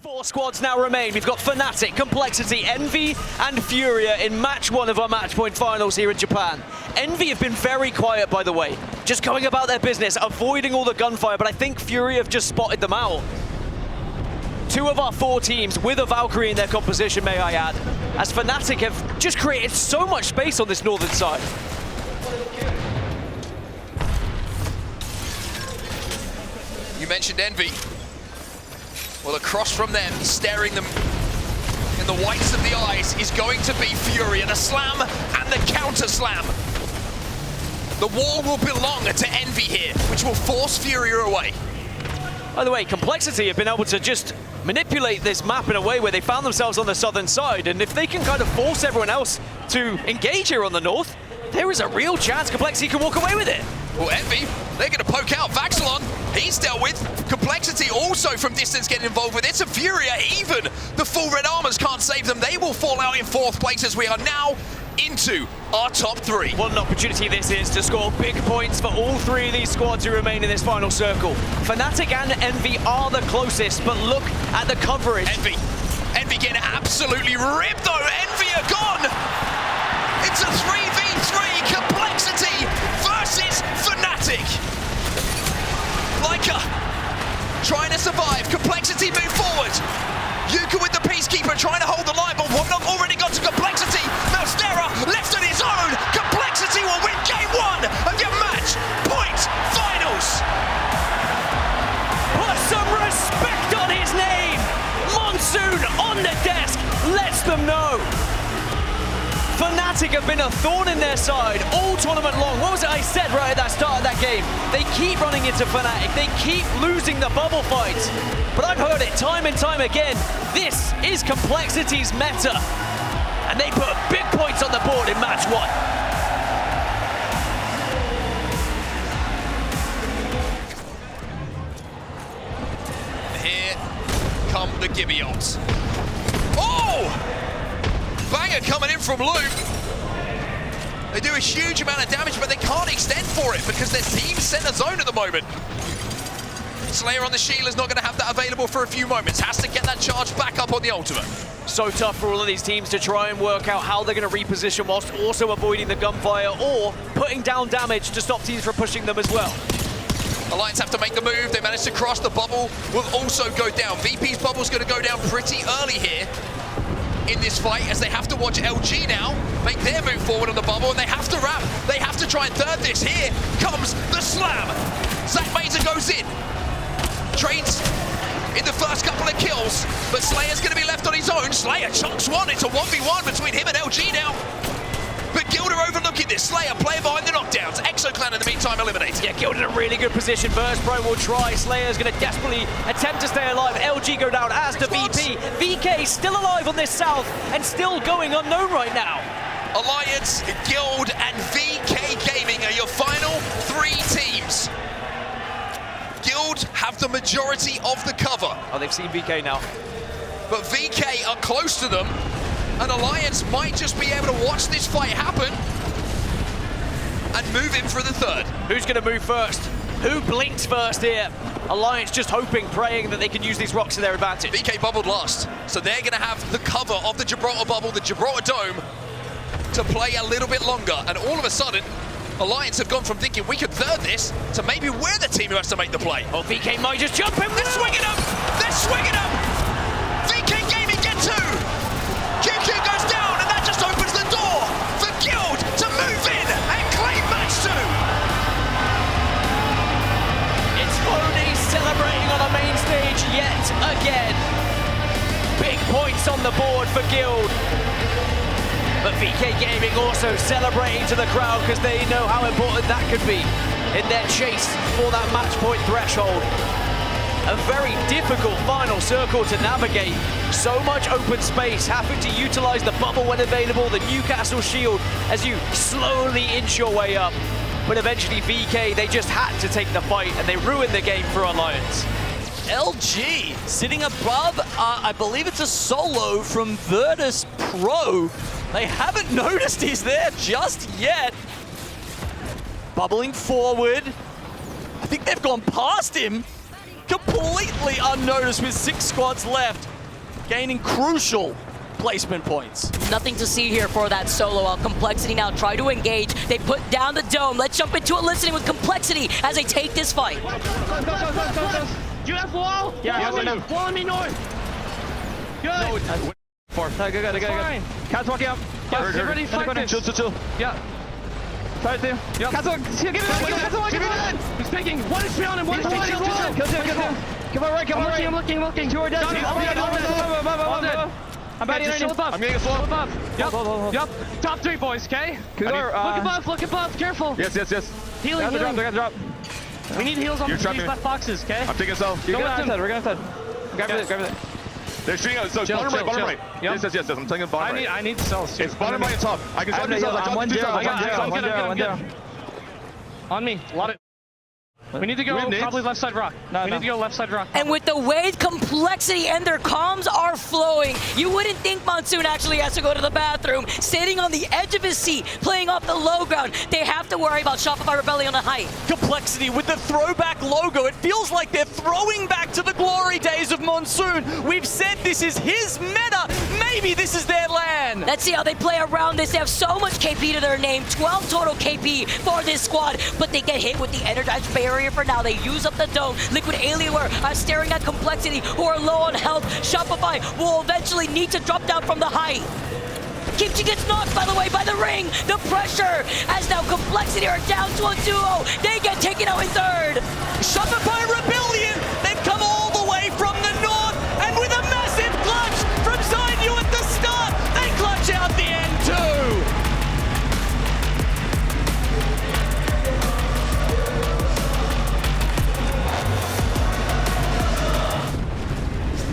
Four squads now remain. We've got Fnatic, Complexity, Envy, and Furia in match one of our match point finals here in Japan. Envy have been very quiet, by the way, just going about their business, avoiding all the gunfire, but I think Furia have just spotted them out. Two of our four teams with a Valkyrie in their composition, may I add, as Fnatic have just created so much space on this northern side. You mentioned Envy. Well, across from them, staring them in the whites of the eyes, is going to be Furia. The slam and the counter slam. The wall will belong to Envy here, which will force Furia away. By the way, Complexity have been able to just manipulate this map in a way where they found themselves on the southern side, and if they can kind of force everyone else to engage here on the north, there is a real chance Complexity can walk away with it. Well, Envy, they're going to poke out Vaxelon. He's dealt with. Complexity also from distance getting involved with it. So Furia, even the full red armors can't save them. They will fall out in fourth place as we are now into our top three. What an opportunity this is to score big points for all three of these squads who remain in this final circle. Fnatic and Envy are the closest, but look at the coverage. Envy getting absolutely ripped though. Envy are gone. It's a 3v3 Complexity versus Fnatic. Leica trying to survive. Complexity move forward. Yuka with the Peacekeeper trying to hold the line, but Womnock already got to Complexity. Malstera left on his own. Complexity will win game one of your match point finals. Put some respect on his name. Monsoon on the desk lets them know. Fnatic have been a thorn in their side all tournament long. What was it I said right at that start of that game? They keep running into Fnatic. They keep losing the bubble fights. But I've heard it time and time again. This is Complexity's meta. And they put big points on the board in match one. Here come the Gibbeons. Oh! Banger coming in from Loop. They do a huge amount of damage, but they can't extend for it because their team's center zone at the moment. Slayer on the shield is not going to have that available for a few moments. Has to get that charge back up on the ultimate. So tough for all of these teams to try and work out how they're going to reposition whilst also avoiding the gunfire or putting down damage to stop teams from pushing them as well. Alliance have to make the move. They managed to cross. The bubble will also go down. VP's bubble's going to go down pretty early here in this fight, as they have to watch LG now make their move forward on the bubble, and they have to wrap. They have to try and third this. Here comes the slam. Zach Mazer goes in. Trades in the first couple of kills, but Slayer's going to be left on his own. Slayer chunks one. It's a 1v1 between him and LG now. But Guild are overlooking this. Slayer playing behind the knockdowns. Exoclan in the meantime eliminated. Yeah, Guild in a really good position. Virtus.pro will try. Slayer's going to desperately attempt to stay alive. LG go down as to VP. VK still alive on this south and still going unknown right now. Alliance, Guild, and VK Gaming are your final three teams. Guild have the majority of the cover. Oh, they've seen VK now. But VK are close to them. And Alliance might just be able to watch this fight happen and move in for the third. Who's going to move first? Who blinks first here? Alliance just hoping, praying that they can use these rocks to their advantage. VK bubbled last, so they're going to have the cover of the Gibraltar bubble, the Gibraltar Dome, to play a little bit longer. And all of a sudden, Alliance have gone from thinking we could third this to maybe we're the team who has to make the play. Oh, VK might just jump in. They're swinging up! They're swinging up! VK Gaming get two! QQ goes down, and that just opens the door for Guild to move in and claim match two. It's Phony celebrating on the main stage yet again. Big points on the board for Guild. But VK Gaming also celebrating to the crowd because they know how important that could be in their chase for that match point threshold. A very difficult final circle to navigate. So much open space, having to utilize the bubble when available, the Newcastle shield as you slowly inch your way up. But eventually VK, they just had to take the fight and they ruined the game for Alliance. LG sitting above, I believe it's a solo from Virtus.pro. They haven't noticed he's there just yet. Bubbling forward. I think they've gone past him. completely unnoticed with 6 squads left, gaining crucial placement points. Nothing to see here for that solo out. Complexity now try to engage. They put down the dome. Let's jump into it listening with Complexity as they take this fight. Do you have wall? Yeah, wall on me north. Good. Good. Cat's walking up. Get ready to fight this. Chill. Yeah. Try to. Yep. Cat's walking. Give me that. He's taking. One is beyond him. One is Kill him. Come on, right. I'm looking. 2 are dead. All dead. I'm bad. Shield above. I'm getting a slow. Shield above. Yep. Top 3, boys, okay? Look above. Careful. Yes. Healing. They're gonna drop. We need heals on these left boxes, okay? I'm taking self. We're gonna outside. Grab it. They're shooting out. So bottom right. Yep. Yes. I'm taking bottom right. I need cells too. It's bottom right and top. I can drop these cells. I'm 1-0. On me. A lot of. We need to go probably left side rock. We need to go left side rock. And with the way Complexity and their comms are flowing, you wouldn't think Monsoon actually has to go to the bathroom. Sitting on the edge of his seat, playing off the low ground, they have to worry about Shopify Rebellion on the height. Complexity with the throwback logo. It feels like they're throwing back to the glory days of Monsoon. We've said this is his meta. Maybe this is their land. Let's see how they play around this. They have so much KP to their name, 12 total KP for this squad, but they get hit with the Energized Barrier for now. They use up the dome. Liquid Alienware are staring at Complexity, who are low on health. Shopify will eventually need to drop down from the height. Kimchi gets knocked, by the way, by the ring. The pressure, as now Complexity are down to a duo. They get taken out in third. Shopify Rebellion, they've come all the way from the north, and with a massive clutch from Zainu at the start, they clutch out the end too.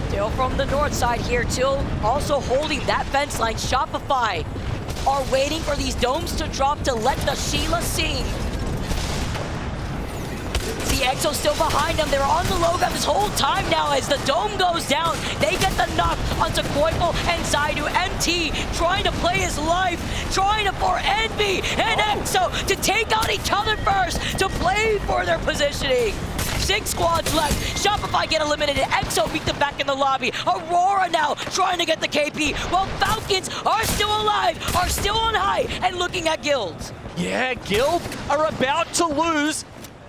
Still from the north side here, too. Also holding that fence line. Shopify are waiting for these domes to drop to let the Sheila sing. See EXO still behind them. They're on the low ground this whole time now as the dome goes down. They get the knock onto Koipel and Zainu. MT trying to play his life, trying to for Envy and EXO to take out each other first to play for their positioning. 6 squads left. Shopify get eliminated. EXO beat them back in the lobby. Aurora now trying to get the KP, while Falcons are still alive, are still on high, and looking at Guild. Yeah, Guild are about to lose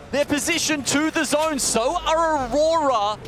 their position to the zone. So are Aurora.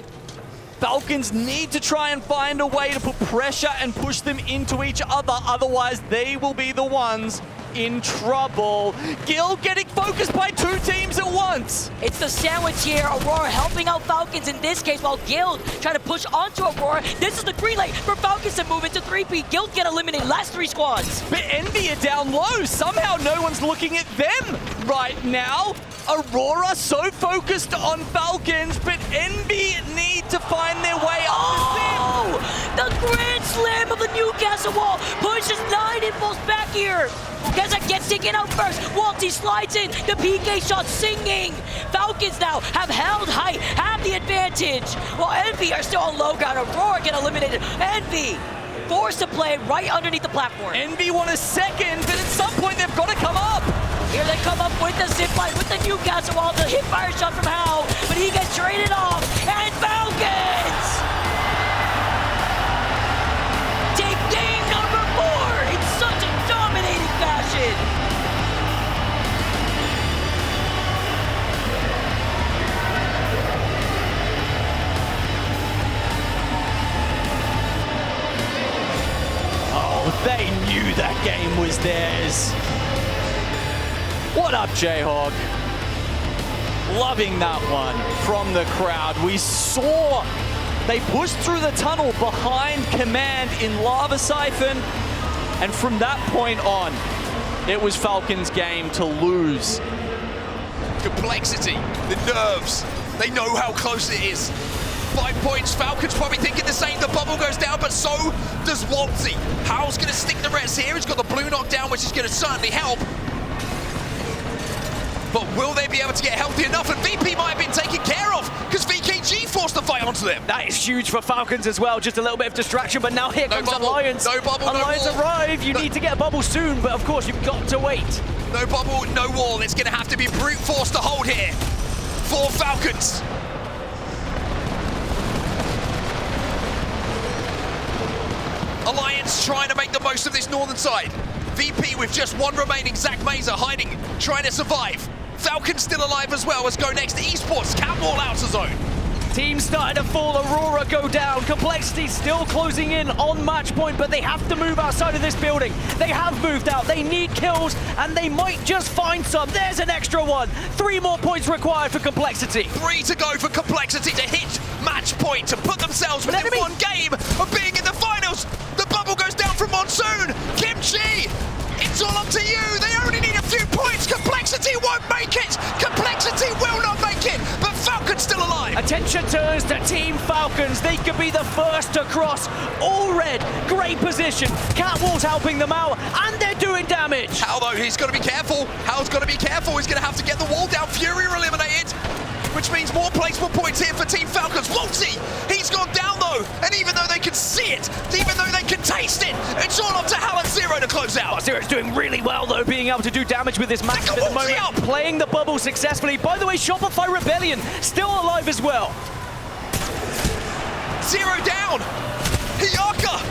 Falcons need to try and find a way to put pressure and push them into each other. Otherwise, they will be the ones in trouble. Guild getting focused by 2 teams at once. It's the sandwich here. Aurora helping out Falcons in this case, while Guild trying to push onto Aurora. This is the green light for Falcons to move into 3P. Guild get eliminated. Last 3 squads. But Envy are down low. Somehow no one's looking at them right now. Aurora so focused on Falcons, but Envy need to find their way up the Grand Slam of the Newcastle wall pushes 9 and pulls back here. Keza gets taken out first. Walty slides in. The PK shot singing. Falcons now have held high, have the advantage. While Envy are still on low ground. Aurora get eliminated. Envy forced to play right underneath the platform. Envy want a second, but at some point they've got to come up. Here they come up with the zipline, with the Newcastle wall. The hip fire shot from Hal, but he gets traded off. And Falcons take game number 4 in such a dominating fashion. Oh, they knew that game was theirs. What up, Jayhawk? Loving that one from the crowd. We saw they pushed through the tunnel behind Command in Lava Siphon, and from that point on, it was Falcons' game to lose. Complexity, the nerves, they know how close it is. 5 points, Falcons probably thinking the same. The bubble goes down, but so does Walty. Howl's going to stick the rest here. He's got the blue knockdown, which is going to certainly help. But will they be able to get healthy enough? And VP might have been taken care of because VKG forced the fight onto them. That is huge for Falcons as well. Just a little bit of distraction, but now here comes Alliance. No bubble, Alliance no wall. arrive. You need to get a bubble soon, but of course you've got to wait. No bubble, no wall. It's going to have to be brute force to hold here for Falcons. Alliance trying to make the most of this northern side. VP with just one remaining, Zach Mazer hiding, trying to survive. Falcons still alive as well as GoNext Esports Catwall outer zone. Teams starting to fall, Aurora go down. Complexity still closing in on match point, but they have to move outside of this building. They have moved out, they need kills, and they might just find some. There's an extra one. 3 more points required for Complexity. 3 to go for Complexity to hit match point, to put themselves within one game of being in the finals. The bubble goes down from Monsoon. Kimchi, it's all up to you. They only need a few points. Complexity won't make it. Complexity will not make it, but Falcons still alive. Attention turns to Team Falcons. They could be the first to cross. All red, great position. Catwall's helping them out, and they're doing damage. Hal, though, he's got to be careful. Hal's got to be careful. He's going to have to get the wall down. Fury are eliminated, which means more placement points here for Team Falcons. Wolsey, he's gone down, though, and even though they can see it, even though they can taste it, it's all up to Hal and Zero to close out. Zero's doing really well, though, being able to do damage with this match at the moment. Playing the bubble successfully. By the way, Shopify Rebellion still alive as well. Zero down. Hiyaka.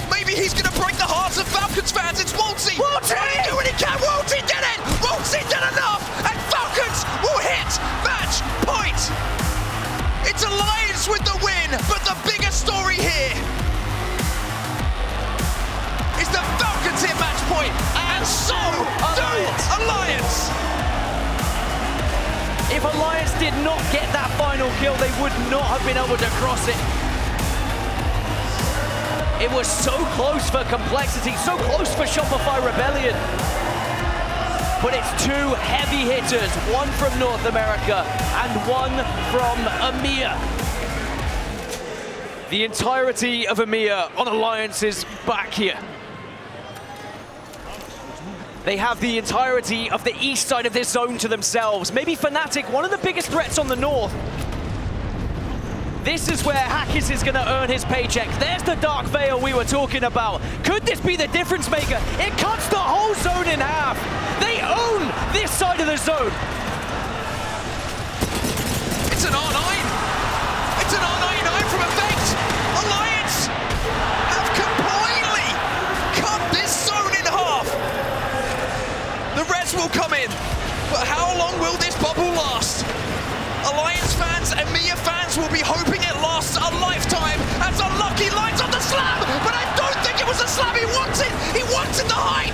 Maybe he's going to break the hearts of Falcons fans. It's Wolsey. Wolsey! Do what he can. Wolsey did it. Wolsey did enough. And Falcons will hit match point. It's Alliance with the win, but the bigger story here is the Falcons hit match point, and so do Alliance. If Alliance did not get that final kill, they would not have been able to cross it. It was so close for Complexity, so close for Shopify Rebellion. But it's 2 heavy hitters, one from North America and one from EMEA. The entirety of EMEA on Alliance is back here. They have the entirety of the east side of this zone to themselves. Maybe Fnatic, one of the biggest threats on the north. This is where Hackis is going to earn his paycheck. There's the Dark Veil we were talking about. Could this be the difference maker? It cuts the whole zone in half. They own this side of the zone. It's an R9. It's an R99 from Effect. Alliance have completely cut this zone in half. The res will come in, but how long will this bubble last? Alliance fans and EMEA fans will be hoping it lasts a lifetime as Unlucky lines on the slam, but I don't think it was a slam he wanted. He wanted the height.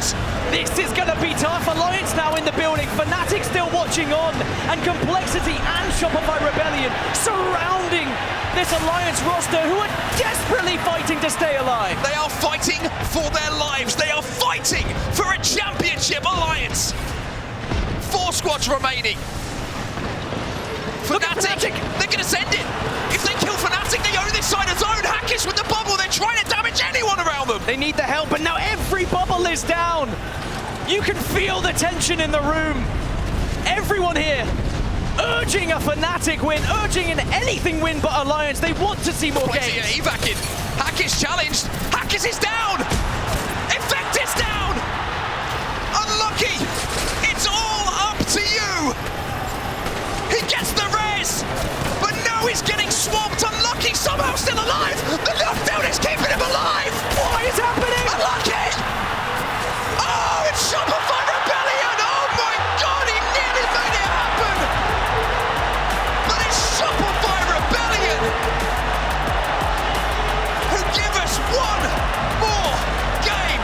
This is going to be tough. Alliance now in the building. Fnatic still watching on, and Complexity and Shopify Rebellion surrounding this Alliance roster who are desperately fighting to stay alive. They are fighting for their lives. They are fighting for a championship. Alliance. 4 squads remaining. Fnatic, they're going to send it. If they kill Fnatic, they own this side of zone. Hackis with the bubble, they're trying to damage anyone around them. They need the help, but now every bubble is down. You can feel the tension in the room. Everyone here urging a Fnatic win, urging an anything win but Alliance. They want to see more games. Evac in. Hackis challenged. Hackis is down. Effect is down. Unlucky. It's all up to you. He gets the res, but now he's getting swamped. Unlucky somehow still alive. The knockdown is keeping him alive. What is happening? Unlucky. Oh, it's Shopify Rebellion. Oh my God, he nearly made it happen. But it's Shopify Rebellion who give us one more game.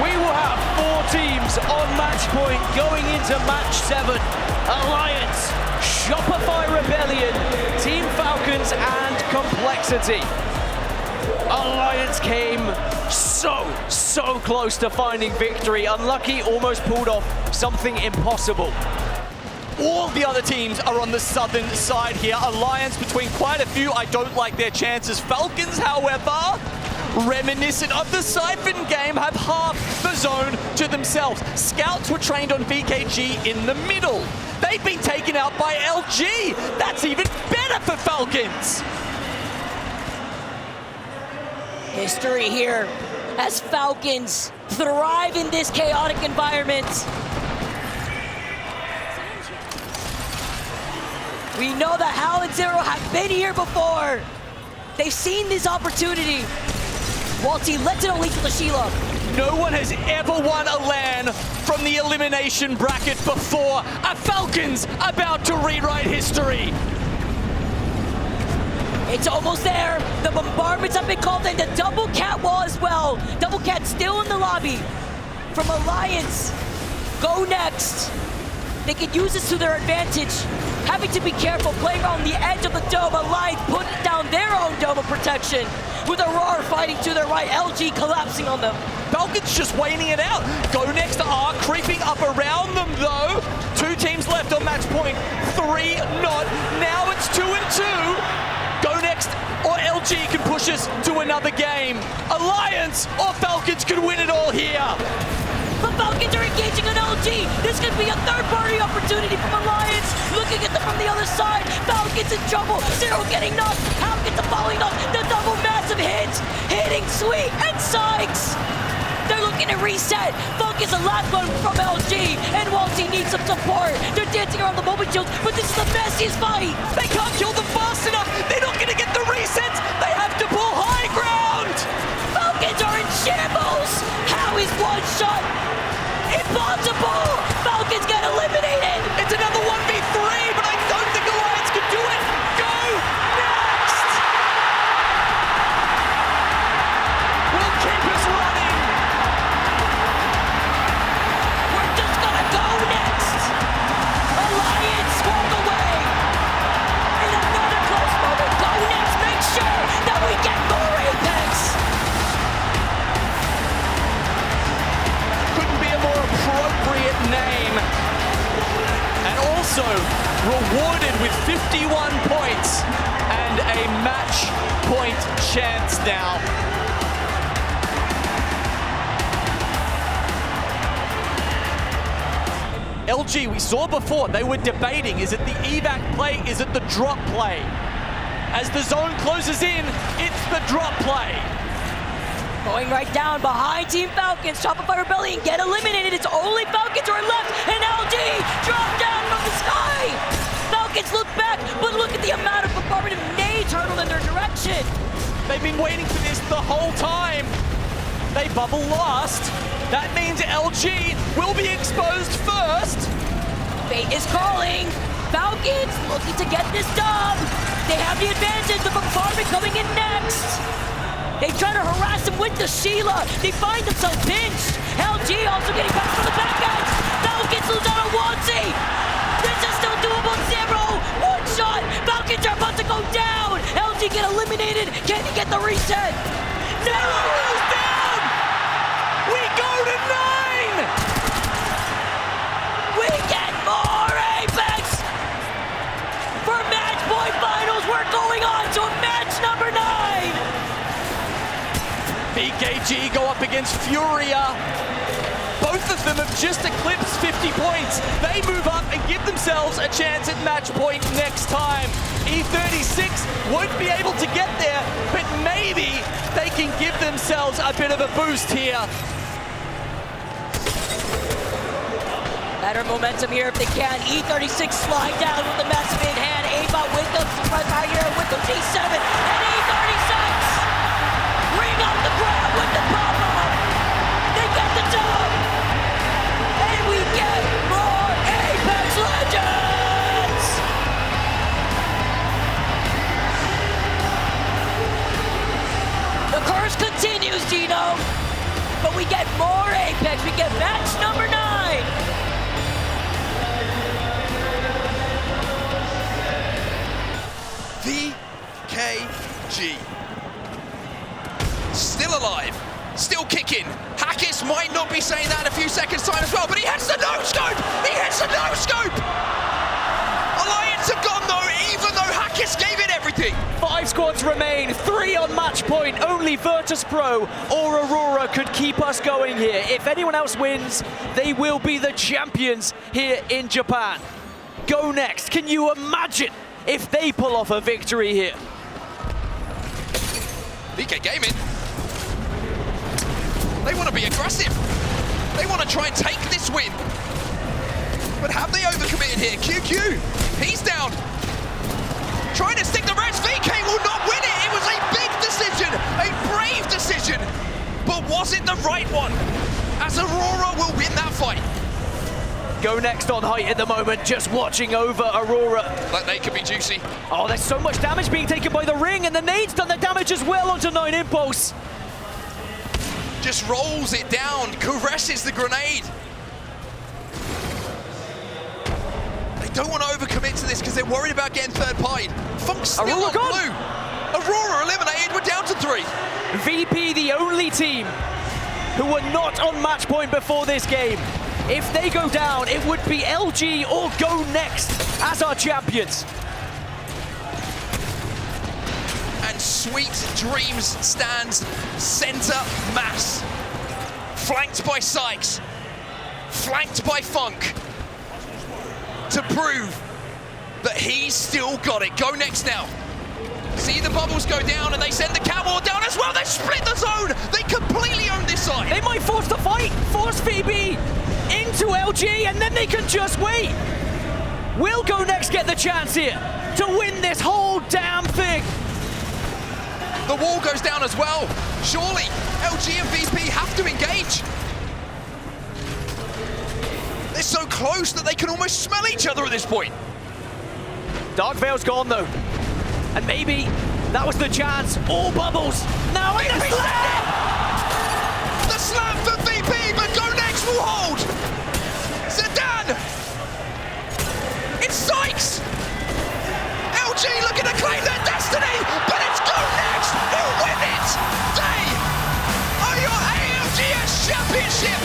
We will have 4 teams on match point going into match 7. Alliance, Shopify Rebellion, Team Falcons, and Complexity. Alliance came so close to finding victory. Unlucky almost pulled off something impossible. All the other teams are on the southern side here. Alliance between quite a few. I don't like their chances. Falcons, however, reminiscent of the Siphon game, have half the zone to themselves. Scouts were trained on VKG in the middle. They've been taken out by LG. That's even better for Falcons. History here as Falcons thrive in this chaotic environment. We know that Hal and Zero have been here before. They've seen this opportunity. Walty lets it only to the Sheila. No one has ever won a LAN from the elimination bracket before. A Falcons about to rewrite history. It's almost there. The bombardments have been called and the double cat wall as well. Double cat still in the lobby. From Alliance, GoNext. They can use this to their advantage. Having to be careful, playing on the edge of the dome. Alliance putting down their own dome of protection. With Aurora fighting to their right, LG collapsing on them. Falcons just waiting it out. GoNext are creeping up around them though. 2 teams left on match point, 3 not. Now it's 2 and 2. GoNext or LG can push us to another game. Alliance or Falcons could win it all here. The Falcons are engaging on LG. This could be a third-party opportunity from Alliance. Looking at them from the other side. Falcons in trouble. Zero getting knocked. Falcons following up. The double massive hits. Hitting Sweet and Sykes. They're looking to reset. Funk is the last one from LG, and Walty needs some support. They're dancing around the moment shields, but this is the messiest fight. They can't kill them fast enough. They're not going to get the resets. They have to pull high ground. Falcons are in shambles. How is one shot impossible? Falcons get eliminated. It's another 1v3, but I don't think Alliance can do it. Go next. We'll keep us running. We're just gonna go next. Alliance walk away. In another close moment, go next. Make sure that we get more Apex. Couldn't be a more appropriate name. And also rewarded with 51 points and a match point chance now. LG, we saw before, they were debating, is it the evac play, is it the drop play? As the zone closes in, it's the drop play. Going right down behind Team Falcons. Shopify Rebellion get eliminated. It's only Falcons who are left, and LG drop down from the sky. Falcons look back, but look at the amount of bombardment of nades hurtled in their direction. They've been waiting for this the whole time. They bubble last. That means LG will be exposed first. Fate is calling. Falcons looking to get this dub. They have the advantage. The bombardment coming in next. They try to harass him with the Sheila. They find themselves pinched. LG also getting back from the back end. Falcons lose out on Walty. This is still doable. Zero. One shot. Falcons are about to go down. LG get eliminated. Can he get the reset? Zero goes down. We go to 9. We get more Apex. For match point finals, we're going on to match number 9. BKG go up against Furia. Both of them have just eclipsed 50 points. They move up and give themselves a chance at match point next time. E36 won't be able to get there, but maybe they can give themselves a bit of a boost here. Better momentum here if they can. E36 slide down with the massive in hand. Aimbot with them right here with the G7. And E36 bring up the crowd with the pop-up. They get the dub. And we get more Apex Legends. The curse continues, Gino. But we get more Apex. We get match number 9. VKG. Still alive, still kicking. Hackis might not be saying that in a few seconds' time as well, but he hits the no-scope! He hits the no-scope! Alliance have gone though, even though Hackis gave it everything. 5 squads remain, 3 on match point. Only Virtus.pro or Aurora could keep us going here. If anyone else wins, they will be the champions here in Japan. GoNext, can you imagine if they pull off a victory here? VK Gaming, they want to be aggressive. They want to try and take this win. But have they overcommitted here? QQ, he's down. Trying to stick the rest. VK will not win it. It was a big decision, a brave decision. the right one, as Aurora will win that fight. GoNext on height at the moment, just watching over Aurora. That nade could be juicy. Oh, there's so much damage being taken by the ring, and the nade's done the damage as well onto 9 Impulse. Just rolls it down, caresses the grenade. They don't want to overcommit to this because they're worried about getting third pied. Funk's still Aurora on gone. blue. Aurora eliminated, we're down to 3. VP, the only team who were not on match point before this game. If they go down, it would be LG or GoNext as our champions. And Sweet Dreams stands center mass. Flanked by Sykes, flanked by Funk, to prove that he's still got it. GoNext now. See the bubbles go down and they send the catwalk down as well. They split the zone. They completely own this side. They might force the fight, force VB into LG, and then they can just wait. Will GoNext get the chance here to win this whole damn thing? The wall goes down as well. Surely LG and VP have to engage. They're so close that they can almost smell each other at this point. Dark Veil's gone though. And maybe that was the chance. All bubbles. Now in the slam! The slam for VP, but GoNext will hold. Zidane. It's Sykes. LG looking to claim their destiny, but it's GoNext who win it. They are your ALGS Championship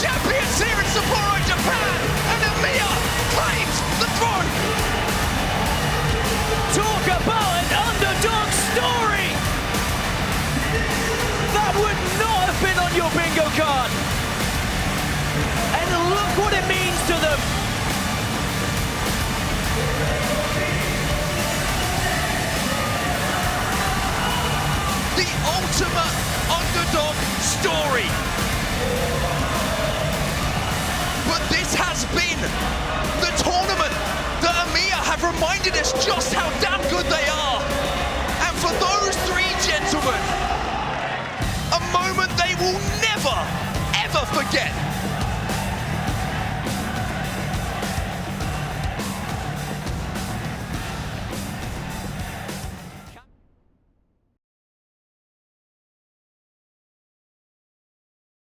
champions here in Sapporo, Japan, and Amiya claims the throne. Talk about an underdog story! That would not have been on your bingo card. And look what it means to them. The ultimate underdog story. But this has been the tournament that Amiya have reminded us just how damn good they are. And for those 3 gentlemen, a moment they will never, ever forget.